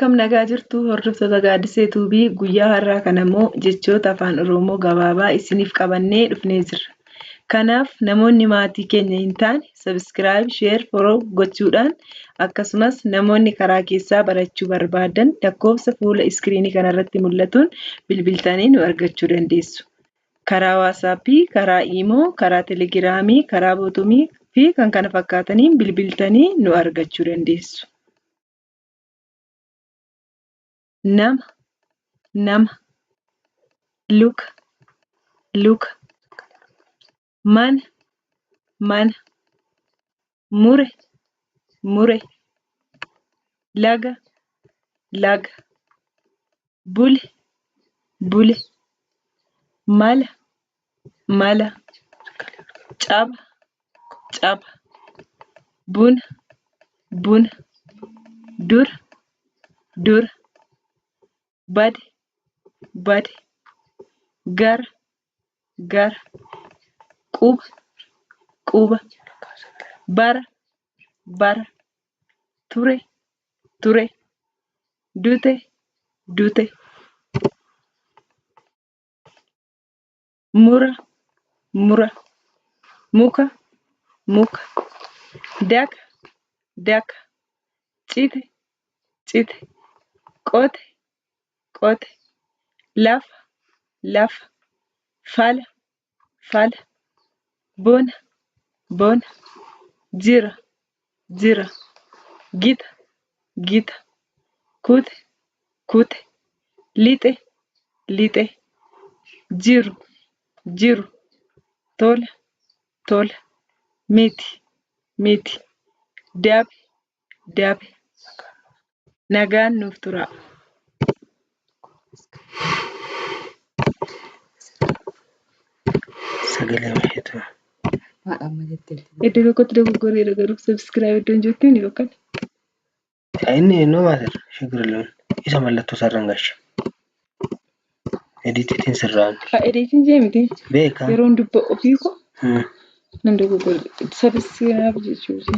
Kam nagaa jirtu hordoftoota Gaaddisee Tuubii guyyaa har'aa kana immoo jechoota afaan Oromoo gabaabaa isiniif qabannee dhufnee jirra. Kanaaf namoonni maatii keenya hin taane sabiskiraayib, sheer, foloo gochuudhaan akkasumas namoonni karaa keessaa barachuu barbaadan lakkoofsa fuula iskiriinii kanarratti mul'atuun bilbiltanii nu argachuu dandeessu. Karaa waatsaappii, karaa iimoo, karaa teelegiraamii, karaa bootumii fi kan kana fakkaataniin bilbiltanii nu argachuu dandeessu. Nama, luka, mana, mure, laga, bule, mala, caba, buna, dura, bade, gara, quba, bara, ture, dute, mura, muka, daka, cite, qote, lafa, fala, bona, jira, gita, kute, lixe, jiru, tola, miti, dabe. Nagaan nuuf turaa. Iddoo tokkotti dogoggoreera garuu sabiskiraayib iddoon jettu ni boqqolle. Inni eenyu maal shigirloon isa mallattoo sararaan gaasha. Editiin sirraan. Editiin jee miti. Beekaa. Yeroon dubba ofii koo nan dogoggore sabiskiraayib jechuudha.